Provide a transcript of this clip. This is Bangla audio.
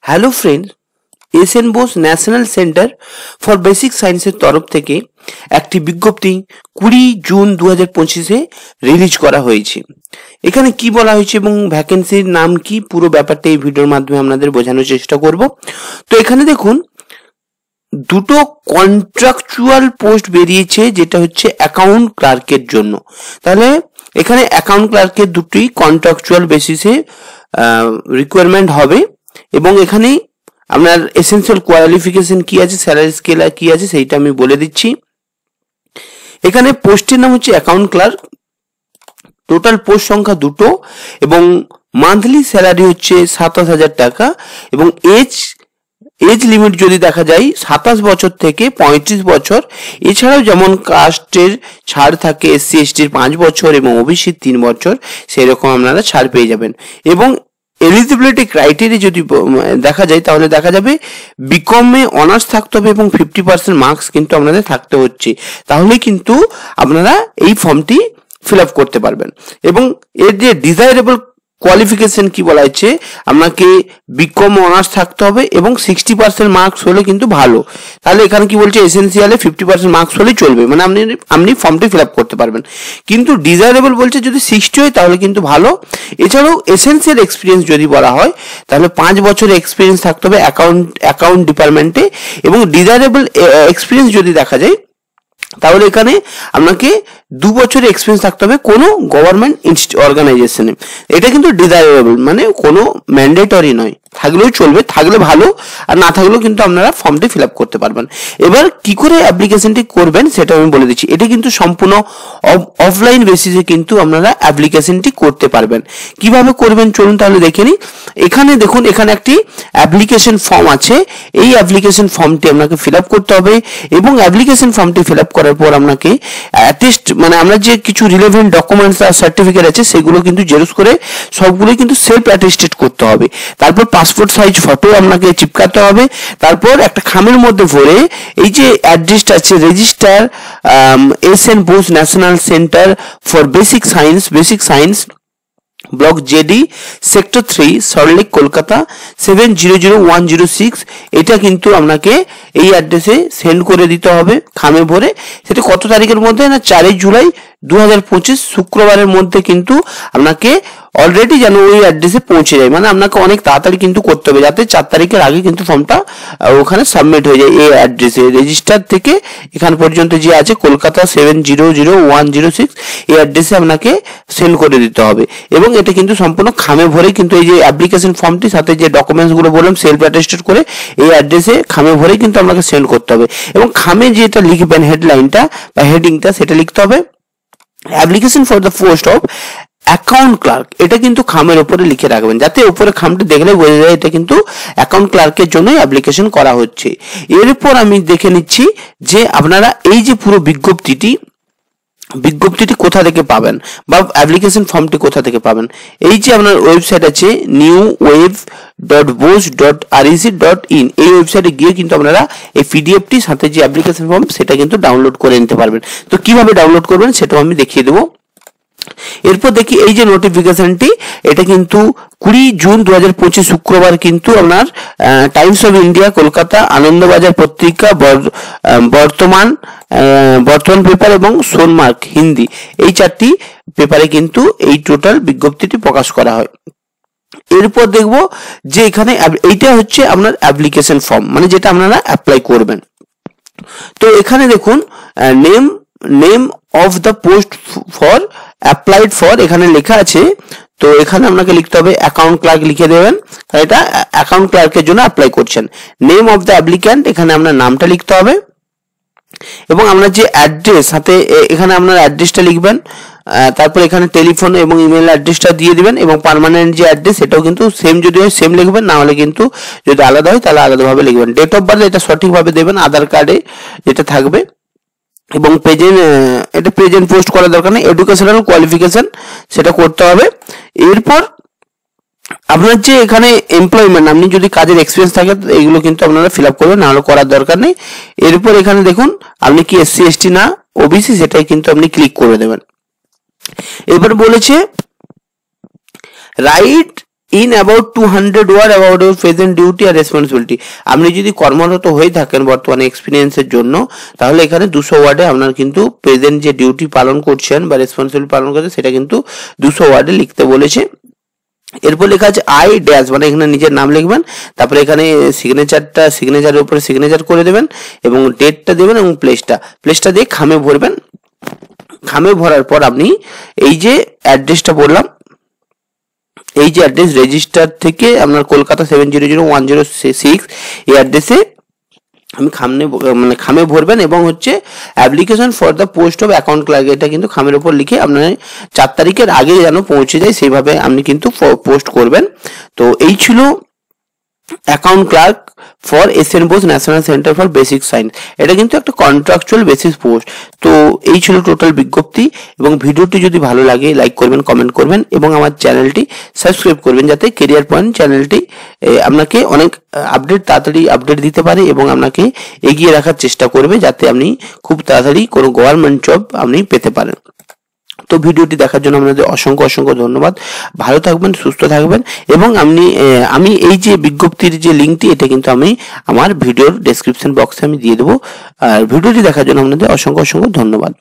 Hello friend, S N. Bose national centre for basic সায়েন্সের তরফ থেকে একটি বিজ্ঞপ্তি 20 জুন 2025-এ রিলিজ করা হয়েছে। এখানে কি বলা হয়েছে এবং ভ্যাকেন্সির নাম কি, পুরো ব্যাপারটা এই ভিডিওর মাধ্যমে আপনাদের বোঝানোর চেষ্টা করব। তো এখানে দেখুন, দুটো কন্ট্রাকচুয়াল পোস্ট বেরিয়েছে, যেটা হচ্ছে অ্যাকাউন্ট ক্লার্কের জন্য। তাহলে এখানে অ্যাকাউন্ট ক্লার্কের দুটি কন্ট্রাকচুয়াল বেসিসে রিকোয়ারমেন্ট হবে এবং এখানে আপনার এসেনশিয়াল কোয়ালিফিকেশন কি আছে, স্যালারি স্কেল কি আছে, সেইটা আমি বলে দিচ্ছি। এখানে পোস্টের নাম হচ্ছে অ্যাকাউন্ট ক্লার্ক। টোটাল পোস্ট সংখ্যা দুটো এবং মান্থলি স্যালারি হচ্ছে 27,000 টাকা এবং এজ লিমিট যদি দেখা যায় 27 বছর থেকে 35 বছর। এছাড়াও যেমন কাস্টের ছাড় থাকে, এসসি এসটির 5 বছর এবং ওবিসির 3 বছর, সেরকম আপনারা ছাড় পেয়ে যাবেন। এবং এলিজিবিলিটি ক্রাইটেরিয়া যদি দেখা যায় তাহলে দেখা যাবে বিকমে অনার্স থাকতে হবে এবং 50% মার্কস কিন্তু আপনাদের থাকতে হচ্ছে, তাহলে কিন্তু আপনারা এই ফর্মটি ফিল আপ করতে পারবেন। এবং এর যে ডিজায়ারেবল কোয়ালিফিকেশন কি বলা হচ্ছে, আপনাকে বিকম অনার্স থাকতে হবে এবং 60% মার্কস হলে কিন্তু ভালো। তাহলে এখানে কি বলছে, এসেনশিয়ালে 50% মার্কস হলেই চলবে, মানে আপনি ফর্মটি ফিল আপ করতে পারবেন। কিন্তু ডিজায়ারেবল বলছে যদি 60 হয় তাহলে কিন্তু ভালো। এছাড়াও এসেনশিয়াল এক্সপিরিয়েন্স যদি বলা হয় তাহলে 5 বছরের এক্সপিরিয়েন্স থাকতে হবে অ্যাকাউন্ট ডিপার্টমেন্টে। এবং ডিজায়ারেবল এক্সপিরিয়েন্স যদি দেখা যায় তাহলে এখানে আপনাকে 2 বছরের এক্সপিরিয়েন্স থাকতে হবে কোনো গভর্নমেন্ট অর্গানাইজেশনে। এটা কিন্তু ডিজায়ারেবল, মানে কোনো ম্যান্ডেটরি নয়, থাকলেও চলবে, থাকলে ভালো, আর না থাকলেও কিন্তু আপনারা ফর্মটি ফিল আপ করতে পারবেন। এবার কি করে অ্যাপ্লিকেশনটি করবেন সেটা আমি বলে দিচ্ছি। এটা কিন্তু সম্পূর্ণ অফলাইন বেসিসে কিন্তু আপনারা অ্যাপ্লিকেশনটি করতে পারবেন। কিভাবে করবেন চলুন তাহলে দেখে নিই। এখানে দেখুন, এখানে একটি অ্যাপ্লিকেশন ফর্ম আছে। এই অ্যাপ্লিকেশন ফর্মটি আপনাকে ফিল আপ করতে হবে এবং অ্যাপ্লিকেশন ফর্মটি ফিল আপ করার পর আপনাকে অ্যাটেস্ট, মানে আমরা যে কিছু রিলেভেন্ট ডকুমেন্টস আর সার্টিফিকেট আছে সেগুলো কিন্তু জেরক্স করে সবগুলোই কিন্তু সেলফ অ্যাটেস্টেড করতে হবে। তারপর পাসপোর্ট সাইজ ফটো আপনাকে চিপকাতে হবে। তারপর একটা খামের মধ্যে ভরে এই যে অ্যাড্রেসটা আছে, register S N. Bose national centre for basic science, block JD, sector 3, Salt Lake, Kolkata 700106, এটা কিন্তু আপনাকে এই অ্যাড্রেসে সেন্ড করে দিতে হবে খামে ভরে। সেটা কত তারিখের মধ্যে না, 4 জুলাই 2025 শুক্রবারের মধ্যে কিন্তু আপনাকে অলরেডি যেন ওই অ্যাড্রেসে পৌঁছে যায়, মানে আপনাকে অনেক তাড়াতাড়ি কিন্তু করতে হবে যাতে 4 তারিখের আগে কিন্তু ফর্মটা ওখানে সাবমিট হয়ে যায়। এই অ্যাড্রেসে রেজিস্টার থেকে এখান পর্যন্ত যে আছে কলকাতা 700106, এই অ্যাড্রেসে আপনাকে সেন্ড করে দিতে হবে। এবং এটা কিন্তু সম্পূর্ণ খামে ভরে কিন্তু এই যে অ্যাপ্লিকেশন ফর্মটি সাথে যে ডকুমেন্টস গুলো বললাম সেলফ অ্যাটেস্টেড করে এই অ্যাড্রেসে খামে ভরে কিন্তু আপনাকে সেন্ড করতে হবে। এবং খামে যেটা লিখবেন হেডলাইনটা বা হেডিংটা, সেটা লিখতে হবে application for the post of account clerk. এটা কিন্তু খামের উপরে লিখে রাখবেন, যাতে উপরে খামটা দেখলে বোঝা যায় এটা কিন্তু অ্যাকাউন্ট ক্লার্কের জন্যই অ্যাপ্লিকেশন করা হচ্ছে। এরপর আমি দেখে নিচ্ছি যে আপনারা এই যে পুরো বিজ্ঞপ্তিটি কোথা থেকে পাবেন বা অ্যাপ্লিকেশন ফর্মটি কোথা থেকে পাবেন। এই যে আপনার ওয়েবসাইট আছে newwave.bose.rec.in, এই ওয়েবসাইটে গিয়ে কিন্তু আপনারা এই পিডিএফটি সাথে যে অ্যাপ্লিকেশন ফর্ম সেটা কিন্তু ডাউনলোড করে নিতে পারবেন। তো কিভাবে ডাউনলোড করবেন সেটাও আমি দেখিয়ে দেবো। এরপর দেখি এই যে নোটিফিকেশনটি, এটা কিন্তু 20 জুন 2025 শুক্রবার কিন্তু আপনার Times of India, Kolkata, Anandabazar পত্রিকা, বর্তমান পেপার এবং সোনমার্ক হিন্দি, এই 4টি পেপারে কিন্তু এই টোটাল বিজ্ঞপ্তিটি প্রকাশ করা হয়। এরপর দেখব যে এখানে এইটা হচ্ছে আপনার অ্যাপ্লিকেশন ফর্ম, মানে যেটা আপনারা অ্যাপ্লাই করবেন। তো এখানে দেখুন name of the post for applied for এখানে লেখা আছে। তো এখানে আপনাকে লিখতে হবে অ্যাকাউন্ট ক্লার্ক লিখে দেবেন, তাই এটা অ্যাকাউন্ট ক্লার্কের জন্য অ্যাপ্লাই করছেন। নেম অফ দ্য অ্যাপ্লিক্যান্ট, এখানে আপনার নামটা লিখতে হবে এবং আপনার যে অ্যাড্রেস সাথে এখানে আপনার অ্যাড্রেসটা লিখবেন। তারপর এখানে টেলিফোন এবং ইমেল অ্যাড্রেসটা দিয়ে দিবেন এবং পার্মানেন্ট যে অ্যাড্রেস সেটাও কিন্তু সেম, যদি হয় সেম লিখবেন, না হলে কিন্তু যদি আলাদা হয় তাহলে আলাদাভাবে লিখবেন। ডেট অফ বার্থ এটা সঠিকভাবে দেবেন, আধার কার্ডে যেটা থাকবে। এবং প্রেজেন্ট পোস্ট করার দরকার নেই, এডুকেশনাল কোয়ালিফিকেশন সেটা করতে হবে। এরপর আপনার যে এখানে এমপ্লয়মেন্ট, আপনি যদি কাজের এক্সপিরিয়েন্স থাকে এইগুলো কিন্তু আপনারা ফিল আপ করবেন, না হলে করার দরকার নেই। এরপর এখানে দেখুন আপনি কি এসসি এসটি না ওবিসি, সেটাই কিন্তু আপনি ক্লিক করে দেবেন। এবার বলেছে write in about 200 word about your present duty আর রেসপন্সিবিলিটি। আপনি যদি কর্মরত হয়ে থাকেন বর্তমানে এক্সপিরিয়েন্সের জন্য, তাহলে এখানে 200 ওয়ার্ডে আপনার কিন্তু প্রেজেন্ট যে ডিউটি পালন করছেন বা রেসপন্সিবিলিটি পালন করছেন সেটা কিন্তু 200 ওয়ার্ডে লিখতে বলেছে। এরপর লেখা আছে আই ড্যাশ, মানে এখানে নিজের নাম লিখবেন, তারপরে এখানে সিগনেচারের উপরে সিগনেচার করে দেবেন এবং ডেটটা দেবেন এবং প্লেসটা দিয়ে খামে ভরবেন। খামে ভরার পর আপনি এই যে অ্যাড্রেসটা বললাম, এই যে অ্যাড্রেস রেজিস্টার থেকে আপনার কলকাতা 700106 এই অ্যাড্রেসে আমি খামে ভরবেন এবং হচ্ছে application for the post of account clerk, এটা কিন্তু খামের উপর লিখে আপনার 4 তারিখের আগে যেন পৌঁছে যায় সেইভাবে আপনি কিন্তু পোস্ট করবেন। তো এই ছিল account clerk for S N Bose national centre for basic science. এটা কিন্তু একটা কন্ট্রাকচুয়াল বেসিস পোস্ট। তো এই ছিল টোটাল বিজ্ঞপ্তি, এবং ভিডিওটি যদি ভালো লাগে লাইক করবেন, কমেন্ট করবেন এবং আমার চ্যানেলটি সাবস্ক্রাইব করবেন, যাতে কেরিয়ার পয়েন্ট চ্যানেলটি আপনাকে অনেক তাড়াতাড়ি আপডেট দিতে পারে এবং আপনাকে এগিয়ে রাখার চেষ্টা করবে, যাতে আপনি খুব তাড়াতাড়ি কোনো গভর্নমেন্ট জব আপনি পেতে পারেন। তো ভিডিওটি দেখার জন্য আপনাদের অসংখ্য ধন্যবাদ। ভালো থাকবেন, সুস্থ থাকবেন, এবং আমি এই যে বিজ্ঞপ্তির যে লিঙ্কটি এটা কিন্তু আমি আমার ভিডিওর ডেসক্রিপশন বক্সে আমি দিয়ে দেবো। আর ভিডিওটি দেখার জন্য আপনাদের অসংখ্য ধন্যবাদ।